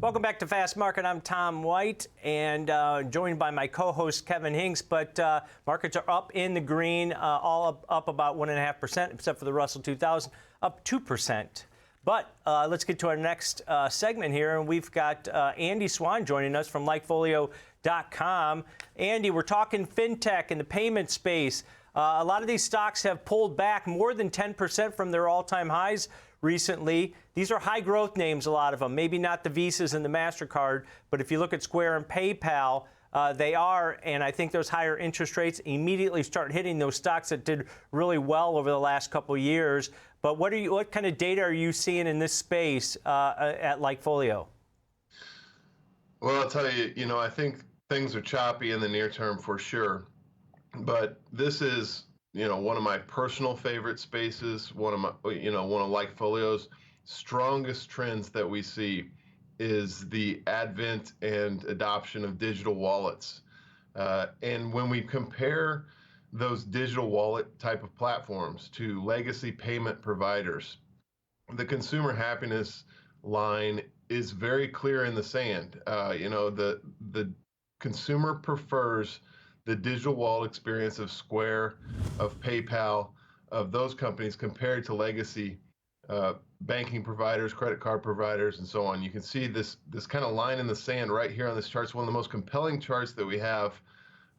Welcome back to Fast Market. I'm Tom White and joined by my co-host Kevin Hinks. But markets are up in the green, all up about 1.5%, except for the Russell 2000, up 2%. But let's get to our next segment here, and we've got Andy Swan joining us from LikeFolio.com. Andy, we're talking fintech in the payment space. A lot of these stocks have pulled back more than 10% from their all-time highs recently. These are high growth names, a lot of them. Maybe not the Visas and the MasterCard, but if you look at Square and PayPal, they are, and I think those higher interest rates immediately start hitting those stocks that did really well over the last couple of years. But what kind of data are you seeing in this space at LikeFolio? Well, I'll tell you, I think things are choppy in the near term for sure. But this is, one of my personal favorite spaces, one of LikeFolio's strongest trends that we see is the advent and adoption of digital wallets. And when we compare those digital wallet type of platforms to legacy payment providers, the consumer happiness line is very clear in the sand. The consumer prefers the digital wallet experience of Square, of PayPal, of those companies compared to legacy banking providers, credit card providers, and so on. You can see this kind of line in the sand right here on this chart. It's one of the most compelling charts that we have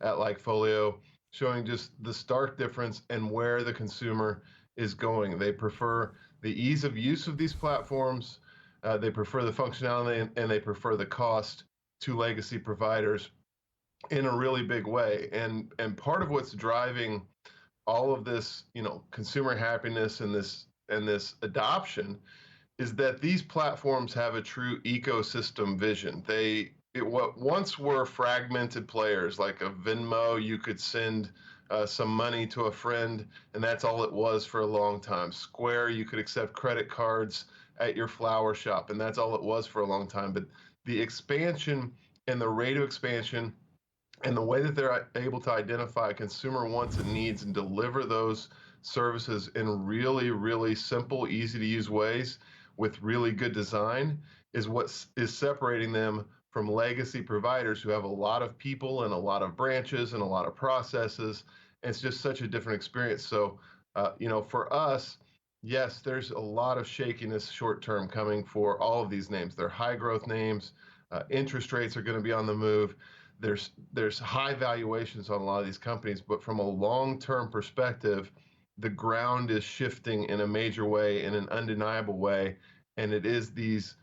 at LikeFolio, showing just the stark difference and where the consumer is going. They prefer the ease of use of these platforms, they prefer the functionality, and they prefer the cost to legacy providers in a really big way. And part of what's driving all of this, consumer happiness and this adoption is that these platforms have a true ecosystem vision. What once were fragmented players, like a Venmo, you could send some money to a friend, and that's all it was for a long time. Square, you could accept credit cards at your flower shop, and that's all it was for a long time. But the expansion and the rate of expansion and the way that they're able to identify consumer wants and needs and deliver those services in really, really simple, easy to use ways with really good design is what is separating them from legacy providers who have a lot of people and a lot of branches and a lot of processes. And it's just such a different experience. So, for us, yes, there's a lot of shakiness short term coming for all of these names. They're high growth names. Interest rates are going to be on the move. There's high valuations on a lot of these companies, but from a long-term perspective, the ground is shifting in a major way, in an undeniable way, and it is these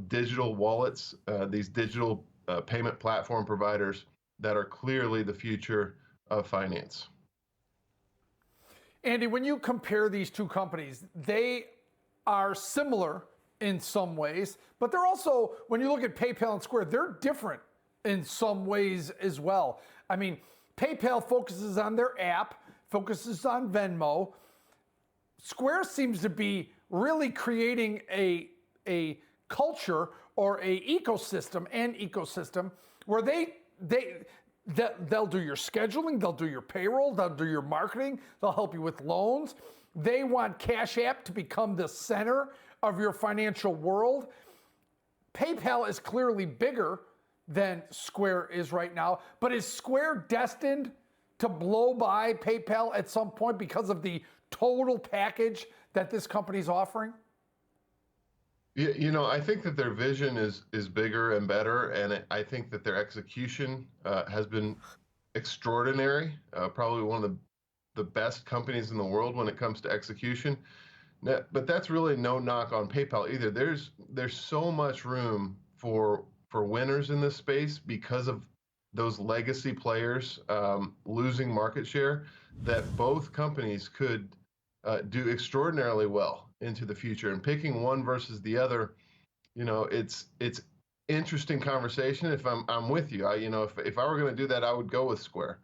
digital wallets, these digital payment platform providers that are clearly the future of finance. Andy, when you compare these two companies, they are similar in some ways, but they're also, when you look at PayPal and Square, they're different in some ways as well. I mean, PayPal focuses on their app, focuses on Venmo. Square seems to be really creating a culture or an ecosystem where they'll do your scheduling, they'll do your payroll, they'll do your marketing, they'll help you with loans. They want Cash App to become the center of your financial world. PayPal is clearly bigger than Square is right now, but is Square destined to blow by PayPal at some point because of the total package that this company's offering? Yeah, I think that their vision is bigger and better, and I think that their execution has been extraordinary. Probably one of the best companies in the world when it comes to execution. But that's really no knock on PayPal either. There's so much room for winners in this space because of those legacy players losing market share, that both companies could do extraordinarily well into the future. And picking one versus the other, it's interesting conversation. If I'm with you, if I were going to do that, I would go with Square.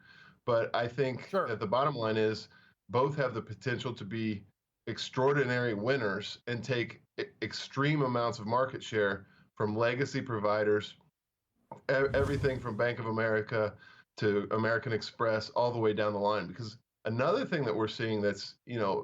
But I think that the bottom line is both have the potential to be extraordinary winners and take extreme amounts of market share from legacy providers, everything from Bank of America to American Express, all the way down the line. Because another thing that we're seeing that's,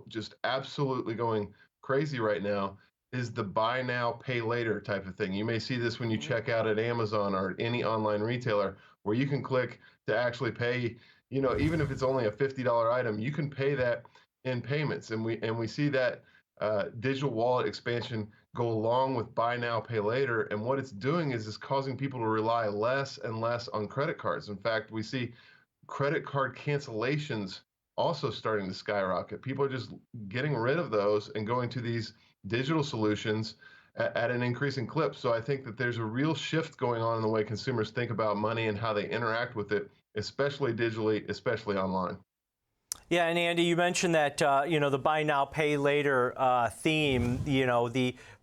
just absolutely going crazy right now is the buy now, pay later type of thing. You may see this when you check out at Amazon or any online retailer, where you can click to actually pay, even if it's only a $50 item, you can pay that in payments. And we see that digital wallet expansion go along with buy now, pay later. And what it's doing is it's causing people to rely less and less on credit cards. In fact, we see credit card cancellations also starting to skyrocket. People are just getting rid of those and going to these digital solutions at an increasing clip. So I think that there's a real shift going on in the way consumers think about money and how they interact with it, especially digitally, especially online. Yeah, and Andy, you mentioned that the buy now, pay later theme.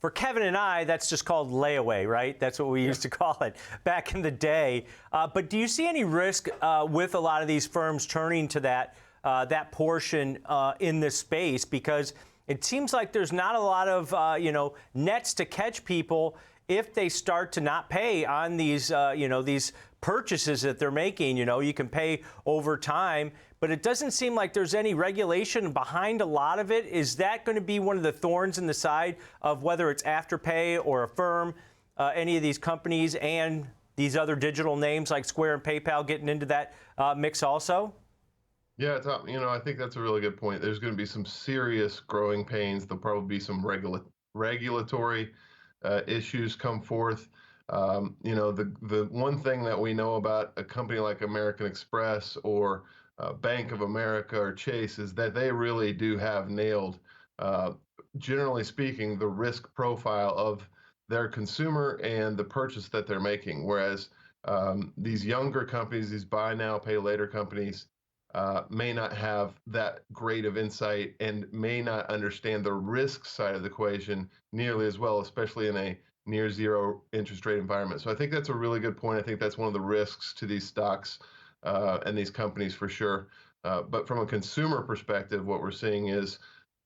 For Kevin and I, that's just called layaway, right? That's what we used to call it back in the day. But do you see any risk with a lot of these firms turning to that portion in this space? Because it seems like there's not a lot of nets to catch people if they start to not pay on these these purchases that they're making. You can pay over time, but it doesn't seem like there's any regulation behind a lot of it. Is that going to be one of the thorns in the side of whether it's Afterpay or Affirm, any of these companies and these other digital names like Square and PayPal getting into that mix also? Yeah, Tom, I think that's a really good point. There's going to be some serious growing pains. There'll probably be some regulatory issues come forth. The one thing that we know about a company like American Express or Bank of America or Chase is that they really do have nailed, generally speaking, the risk profile of their consumer and the purchase that they're making. Whereas these younger companies, these buy now, pay later companies, may not have that great of insight and may not understand the risk side of the equation nearly as well, especially in a near zero interest rate environment. So I think that's a really good point. I think that's one of the risks to these stocks and these companies for sure. But from a consumer perspective, what we're seeing is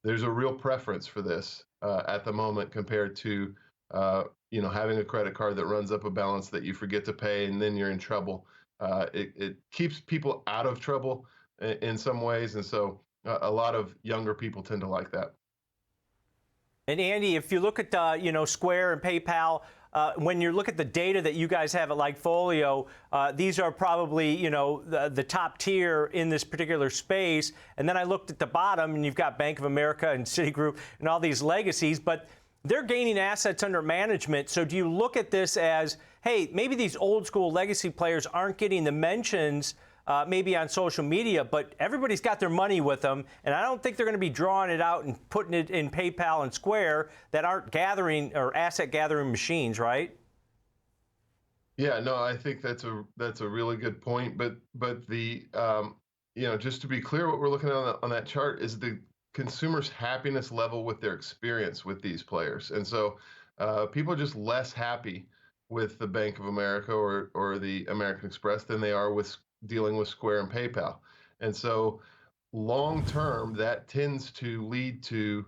there's a real preference for this at the moment compared to having a credit card that runs up a balance that you forget to pay and then you're in trouble. It keeps people out of trouble in some ways, and so a lot of younger people tend to like that. And Andy, if you look at Square and PayPal, when you look at the data that you guys have at LikeFolio, these are probably the top tier in this particular space. And then I looked at the bottom, and you've got Bank of America and Citigroup and all these legacies, but they're gaining assets under management. So do you look at this as, hey, maybe these old school legacy players aren't getting the mentions maybe on social media, but everybody's got their money with them, and I don't think they're going to be drawing it out and putting it in PayPal and Square that aren't gathering or asset gathering machines, right? Yeah, no, I think that's a really good point. But the just to be clear, what we're looking at on that chart is the consumer's happiness level with their experience with these players, and so people are just less happy with the Bank of America or the American Express than they are with dealing with Square and PayPal. And so long term, that tends to lead to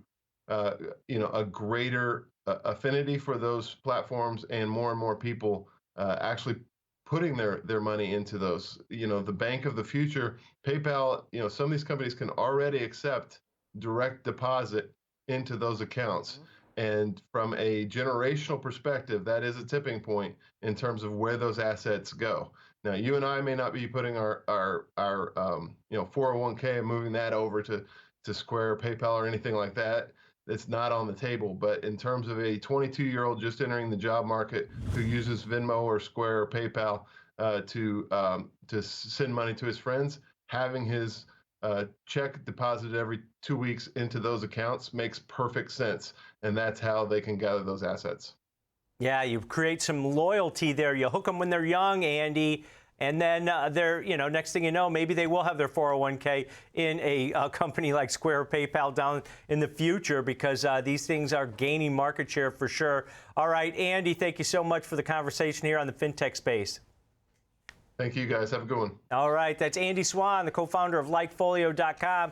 a greater affinity for those platforms and more people actually putting their money into those. The bank of the future, PayPal, some of these companies can already accept direct deposit into those accounts. And from a generational perspective, that is a tipping point in terms of where those assets go. Now, you and I may not be putting our 401k and moving that over to Square, PayPal, or anything like that. It's not on the table. But in terms of a 22-year-old just entering the job market who uses Venmo or Square or PayPal to send money to his friends, having his check deposited every 2 weeks into those accounts makes perfect sense. And that's how they can gather those assets. Yeah, you create some loyalty there. You hook them when they're young, Andy, and then they're, next thing you know, maybe they will have their 401k in a company like Square or PayPal down in the future because these things are gaining market share for sure. All right, Andy, thank you so much for the conversation here on the FinTech space. Thank you, guys. Have a good one. All right, that's Andy Swan, the co-founder of LikeFolio.com.